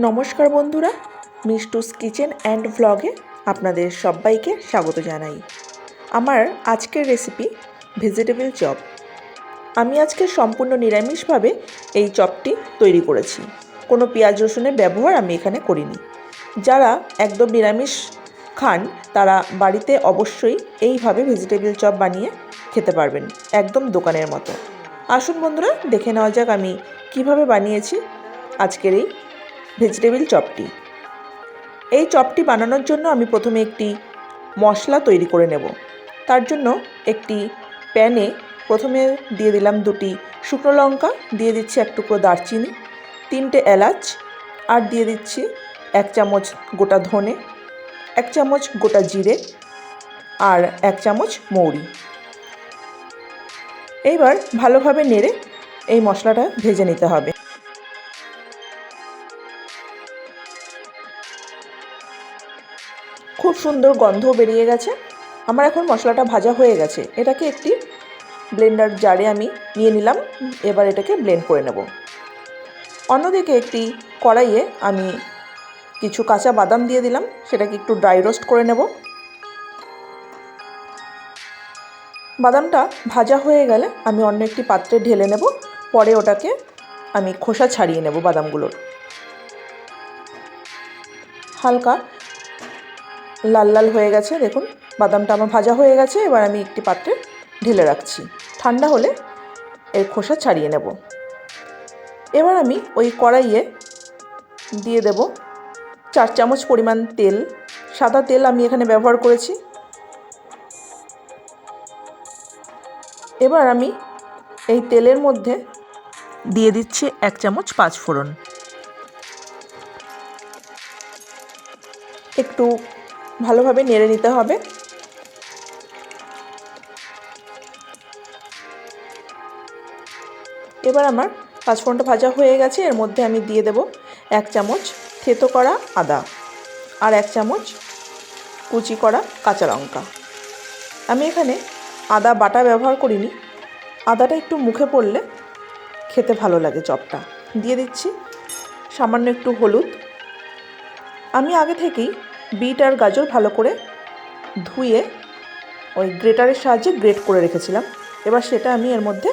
নমস্কার বন্ধুরা, মিষ্টুস kitchen and ভ্লগে আপনাদের সবাইকে স্বাগত জানাই। আমার আজকের রেসিপি ভেজিটেবল চপ। আমি আজকে সম্পূর্ণ নিরামিষভাবে এই চপটি তৈরি করেছি। কোনো পেঁয়াজ রসুনের ব্যবহার আমি এখানে করিনি। যারা একদম নিরামিষ খান তারা বাড়িতে অবশ্যই এইভাবে ভেজিটেবল চপ বানিয়ে খেতে পারবেন, একদম দোকানের মতো। আসুন বন্ধুরা, দেখে নেওয়া যাক আমি কিভাবে বানিয়েছি আজকের এই ভেজিটেবল চপটি। এই চপটি বানানোর জন্য আমি প্রথমে একটি মশলা তৈরি করে নেব। তার জন্য একটি প্যানে প্রথমে দিয়ে দিলাম 2টি শুকনো লঙ্কা, দিয়ে দিচ্ছি 1 টুকরো দারচিনি, 3টে এলাচ, আর দিয়ে দিচ্ছি 1 চামচ গোটা ধনে, 1 চামচ গোটা জিরে, আর 1 চামচ মৌরি। এইবার ভালোভাবে নেড়ে এই মশলাটা ভেজে নিতে হবে। খুব সুন্দর গন্ধও বেরিয়ে গেছে। আমার এখন মশলাটা ভাজা হয়ে গেছে। এটাকে একটি ব্লেন্ডার জারে আমি নিয়ে নিলাম। এবার এটাকে ব্লেন্ড করে নেব। অন্যদিকে একটি কড়াইয়ে আমি কিছু কাঁচা বাদাম দিয়ে দিলাম, সেটাকে একটু ড্রাই রোস্ট করে নেব। বাদামটা ভাজা হয়ে গেলে আমি অন্য একটি পাত্রে ঢেলে নেব। পরে ওটাকে আমি খোসা ছাড়িয়ে নেব বাদামগুলোর। হালকা লাল লাল হয়ে গেছে, দেখুন বাদামটা আমার ভাজা হয়ে গেছে। এবার আমি একটি পাত্রে ঢেলে রাখছি। ঠান্ডা হলে এর খোসা ছাড়িয়ে নেব। এবার আমি ওই কড়াইয়ে দিয়ে দেব 4 চামচ পরিমাণ তেল। সাদা তেল আমি এখানে ব্যবহার করেছি। এবার আমি এই তেলের মধ্যে দিয়ে দিচ্ছি 1 চামচ 5 ফোড়ন। একটু ভালোভাবে নেড়ে নিতে হবে। এবার আমার 5 ফোড়নটা ভাজা হয়ে গেছে। এর মধ্যে আমি দিয়ে দেব 1 চামচ থেতো করা আদা, আর 1 চামচ কুচি করা কাঁচা লঙ্কা। আমি এখানে আদা বাটা ব্যবহার করিনি। আদাটা একটু মুখে পড়লে খেতে ভালো লাগে চপটা। দিয়ে দিচ্ছি সামান্য একটু হলুদ। আমি আগে থেকেই বিট আর গাজর ভালো করে ধুয়ে ওই গ্রেটারের সাহায্যে গ্রেট করে রেখেছিলাম। এবার সেটা আমি এর মধ্যে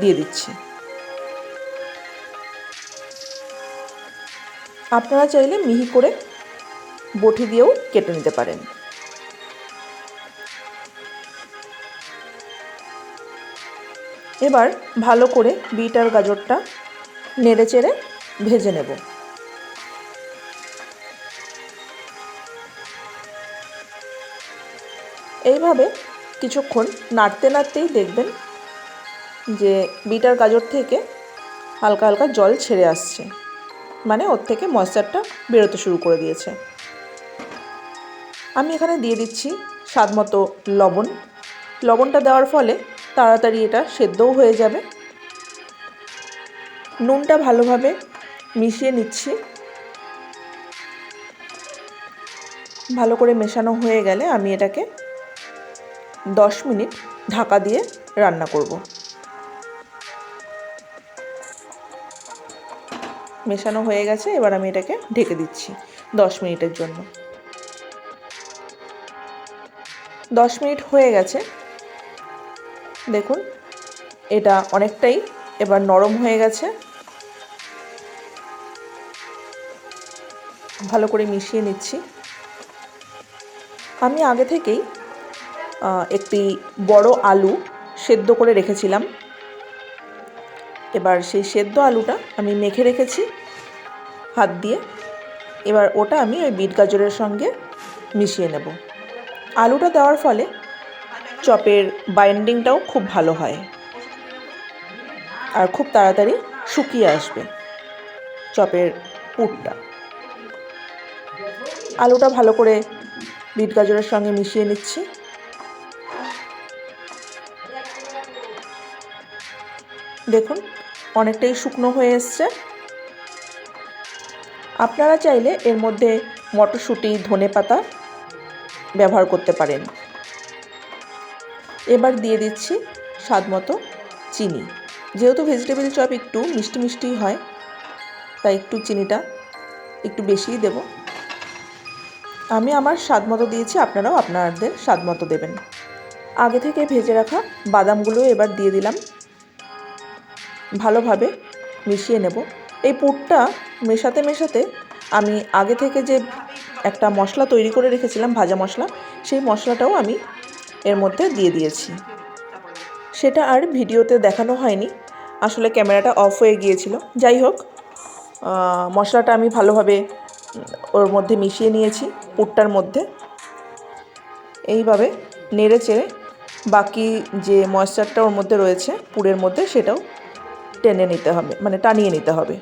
দিয়ে দিচ্ছি। আপনারা চাইলে মিহি করে বটি দিয়েও কেটে নিতে পারেন। এবার ভালো করে বিট আর গাজরটা নেড়ে চেড়ে ভেজে নেব। এইভাবে কিছুক্ষণ নাড়তে নাড়তেই দেখবেন যে বিট আর গাজর থেকে হালকা হালকা জল ছেড়ে আসছে, মানে ওর থেকে ময়েশ্চারটা বেরোতে শুরু করে দিয়েছে। আমি এখানে দিয়ে দিচ্ছি স্বাদ মতো লবণ। লবণটা দেওয়ার ফলে তাড়াতাড়ি এটা সেদ্ধও হয়ে যাবে। নুনটা ভালোভাবে মিশিয়ে নিচ্ছি। ভালো করে মেশানো হয়ে গেলে আমি এটাকে 10 মিনিট ঢাকা দিয়ে রান্না করব। মেশানো হয়ে গেছে। এবার আমি এটাকে ঢেকে দিচ্ছি 10 মিনিটের জন্য। 10 মিনিট হয়ে গেছে। দেখুন এটা অনেকটাই এবার নরম হয়ে গেছে। ভালো করে মিশিয়ে নিচ্ছি। আমি আগে থেকেই একটি বড় আলু সেদ্ধ করে রেখেছিলাম। এবার সেই সেদ্ধ আলুটা আমি মেখে রেখেছি হাত দিয়ে। এবার ওটা আমি ওই বিট গাজরের সঙ্গে মিশিয়ে নেব। আলুটা দেওয়ার ফলে চপের বাইন্ডিংটাও খুব ভালো হয় আর খুব তাড়াতাড়ি শুকিয়ে আসবে চপের পুরটা। আলুটা ভালো করে বিট গাজরের সঙ্গে মিশিয়ে নিচ্ছি। দেখুন অনেকটাই শুকনো হয়ে এসছে। আপনারা চাইলে এর মধ্যে মটরশুঁটি, ধনেপাতা ব্যবহার করতে পারেন। এবার দিয়ে দিচ্ছি স্বাদ মতো চিনি। যেহেতু ভেজিটেবল চপ একটু মিষ্টি মিষ্টি হয়, তাই একটু চিনিটা একটু বেশিই দেব। আমি আমার স্বাদ মতো দিয়েছি, আপনারাও আপনাদের স্বাদ মতো দেবেন। আগে থেকে ভেজে রাখা বাদামগুলো এবার দিয়ে দিলাম, ভালোভাবে মিশিয়ে নেব। এই পুরটা মেশাতে মেশাতে আমি আগে থেকে যে একটা মশলা তৈরি করে রেখেছিলাম, ভাজা মশলা, সেই মশলাটাও আমি এর মধ্যে দিয়ে দিয়েছি। সেটা আর ভিডিওতে দেখানো হয়নি, আসলে ক্যামেরাটা অফ হয়ে গিয়েছিল। যাই হোক, মশলাটা আমি ভালোভাবে ওর মধ্যে মিশিয়ে নিয়েছি, পুরটার মধ্যে। এইভাবে নেড়ে চেড়ে বাকি যে ময়েশ্চারটা ওর মধ্যে রয়েছে পুরের মধ্যে, সেটাও টেনে নিতে হবে, মানে টানিয়ে নিতে হবে।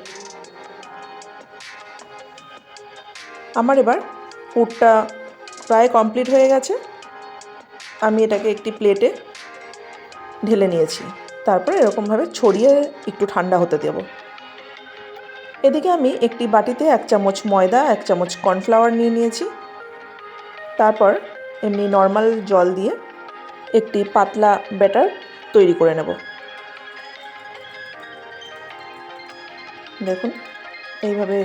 আমার এবার পুরটা প্রায় কমপ্লিট হয়ে গেছে। আমি এটাকে একটি প্লেটে ঢেলে নিয়েছি, তারপরে এরকমভাবে ছড়িয়ে একটু ঠান্ডা হতে দেব। এদিকে আমি একটি বাটিতে 1 চামচ ময়দা, 1 চামচ কর্নফ্লাওয়ার নিয়ে নিয়েছি। তারপর এমনি নর্মাল জল দিয়ে একটি পাতলা ব্যাটার তৈরি করে নেব। দেখুন, এইভাবে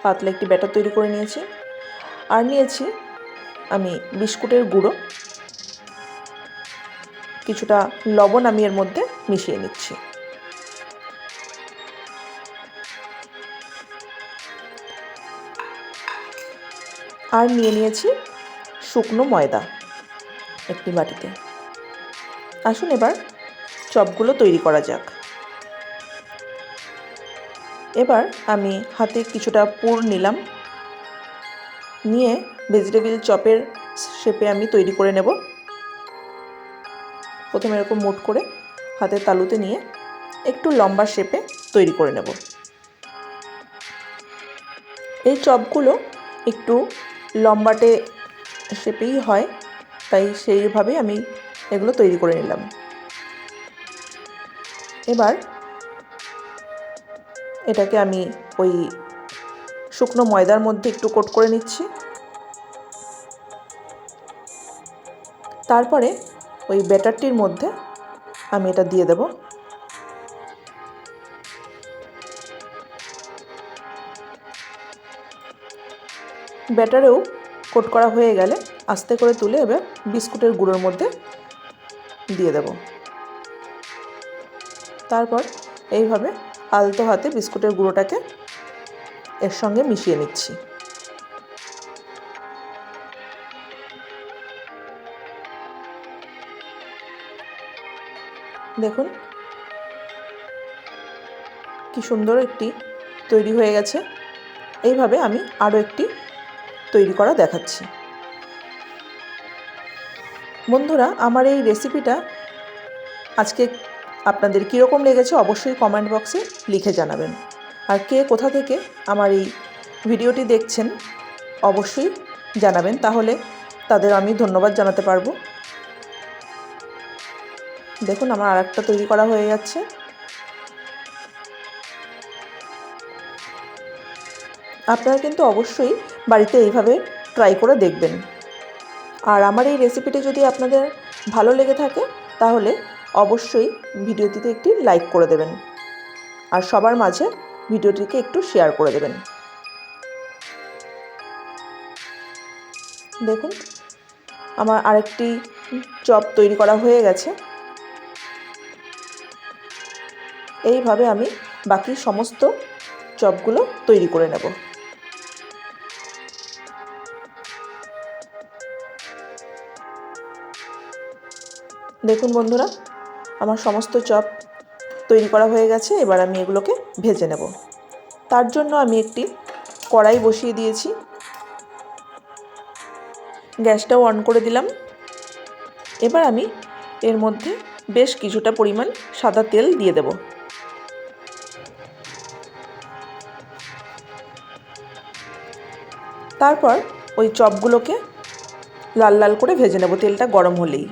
পাতলা একটি ব্যাটার তৈরি করে নিয়েছি। আর নিয়েছি আমি বিস্কুটের গুঁড়ো, কিছুটা লবণ আমি এর মধ্যে মিশিয়ে নিচ্ছি। আর নিয়ে নিয়েছি শুকনো ময়দা একটি বাটিতে। আসুন এবার চপগুলো তৈরি করা যাক। এবার আমি হাতে কিছুটা পুর নিলাম, নিয়ে ভেজিটেবিল চপের শেপে আমি তৈরি করে নেব। প্রথমে এরকম মোট করে হাতের তালুতে নিয়ে একটু লম্বা শেপে তৈরি করে নেব। এই চপগুলো একটু লম্বাটে শেপেই হয়, তাই সেইভাবেই আমি এগুলো তৈরি করে নিলাম। এবার এটাকে আমি ওই শুকনো ময়দার মধ্যে একটু কোট করে নিচ্ছি। তারপরে ওই ব্যাটারটির মধ্যে আমি এটা দিয়ে দেব। ব্যাটারেও কোট করা হয়ে গেলে আস্তে করে তুলে এবার বিস্কুটের গুঁড়োর মধ্যে দিয়ে দেব। তারপর এইভাবে আলতো হাতে বিস্কুটের গুঁড়োটাকে এর সঙ্গে মিশিয়ে নিচ্ছি। দেখুন কি সুন্দর একটি তৈরি হয়ে গেছে। এইভাবে আমি আরও একটি তৈরি করা দেখাচ্ছি। বন্ধুরা, আমার এই রেসিপিটা আজকে আপনাদের কীরকম লেগেছে অবশ্যই কমেন্ট বক্সে লিখে জানাবেন। আর কে কোথা থেকে আমার এই ভিডিওটি দেখছেন অবশ্যই জানাবেন, তাহলে তাদের আমি ধন্যবাদ জানাতে পারবো। দেখুন আমার আরেকটা তৈরি করা হয়ে যাচ্ছে। আপনারা কিন্তু অবশ্যই বাড়িতে এইভাবে ট্রাই করে দেখবেন। আর আমার এই রেসিপিটি যদি আপনাদের ভালো লেগে থাকে তাহলে অবশ্যই ভিডিওটিতে একটি লাইক করে দেবেন, আর সবার মাঝে ভিডিওটিকে একটু শেয়ার করে দেবেন। দেখুন আমার আরেকটি চপ তৈরি করা হয়ে গেছে। এইভাবে আমি বাকি সমস্ত চপগুলো তৈরি করে নেব। দেখুন বন্ধুরা, আমার সমস্ত চপ তৈরি করা হয়ে গেছে। এবার আমি এগুলোকে ভেজে নেব। তার জন্য আমি একটি কড়াই বসিয়ে দিয়েছি, গ্যাসটাও অন করে দিলাম। এবার আমি এর মধ্যে বেশ কিছুটা পরিমাণ সাদা তেল দিয়ে দেব। তারপর ওই চপগুলোকে লাল লাল করে ভেজে নেব তেলটা গরম হলেই।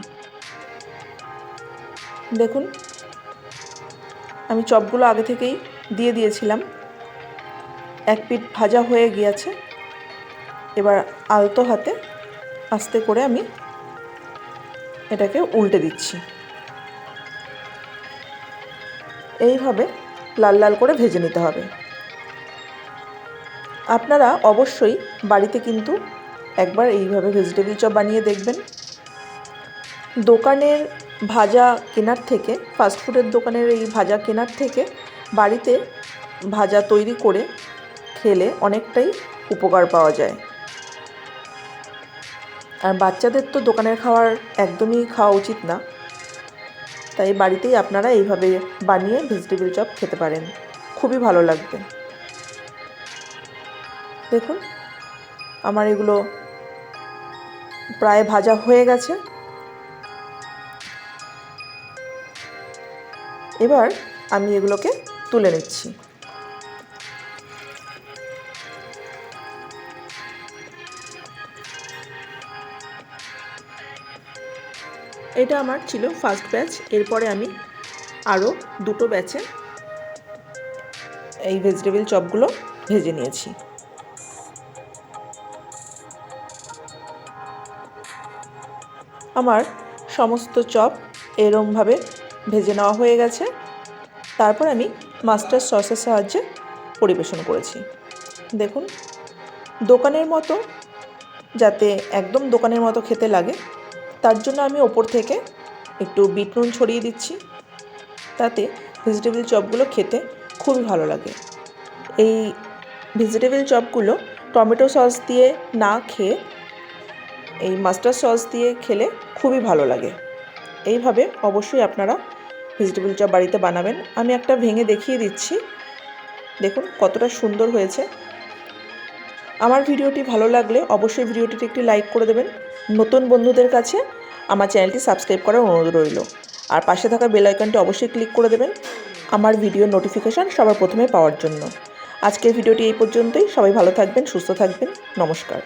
দেখুন আমি চপগুলো আগে থেকেই দিয়ে দিয়েছিলাম, এক পিঠ ভাজা হয়ে গিয়েছে। এবার আলতো হাতে আস্তে করে আমি এটাকে উল্টে দিচ্ছি। এইভাবে লাল লাল করে ভেজে নিতে হবে। আপনারা অবশ্যই বাড়িতে কিন্তু একবার এইভাবে ভেজিটেবিল চপ বানিয়ে দেখবেন। দোকানের ভাজা কেনার থেকে, ফাস্টফুডের দোকানের এই ভাজা কেনার থেকে বাড়িতে ভাজা তৈরি করে খেলে অনেকটাই উপকার পাওয়া যায়। আর বাচ্চাদের তো দোকানের খাবার একদমই খাওয়া উচিত না, তাই বাড়িতেই আপনারা এইভাবে বানিয়ে ভেজিটেবিল চপ খেতে পারেন, খুবই ভালো লাগবে। দেখুন আমার এগুলো প্রায় ভাজা হয়ে গেছে। এবার আমি এগুলোকে তুলে নিচ্ছি। এটা আমার ছিল ফার্স্ট ব্যাচ। এরপরে আমি আরও দুটো ব্যাচে এই ভেজিটেবিল চপগুলো ভেজে নিয়েছি। আমার সমস্ত চপ এরমভাবে ভেজে নেওয়া হয়ে গেছে। তারপর আমি মাস্টার্ড সসের সাহায্যে পরিবেশন করেছি। দেখুন দোকানের মতো, যাতে একদম দোকানের মতো খেতে লাগে তার জন্য আমি ওপর থেকে একটু বিট নুন ছড়িয়ে দিচ্ছি, তাতে ভেজিটেবিল চপগুলো খেতে খুবই ভালো লাগে। এই ভেজিটেবিল চপগুলো টমেটো সস দিয়ে না খেয়ে এই মাস্টার্ড সস দিয়ে খেলে খুবই ভালো লাগে। এইভাবে অবশ্যই আপনারা ভেজিটেবিল চপ বাড়িতে বানাবেন। আমি একটা ভেঙে দেখিয়ে দিচ্ছি, দেখুন কতটা সুন্দর হয়েছে। আমার ভিডিওটি ভালো লাগলে অবশ্যই ভিডিওটিতে একটি লাইক করে দেবেন। নতুন বন্ধুদের কাছে আমার চ্যানেলটি সাবস্ক্রাইব করার অনুরোধ রইল। আর পাশে থাকা বেল আইকনটি অবশ্যই ক্লিক করে দেবেন আমার ভিডিওর নোটিফিকেশান সবার প্রথমে পাওয়ার জন্য। আজকের ভিডিওটি এই পর্যন্তই। সবাই ভালো থাকবেন, সুস্থ থাকবেন। নমস্কার।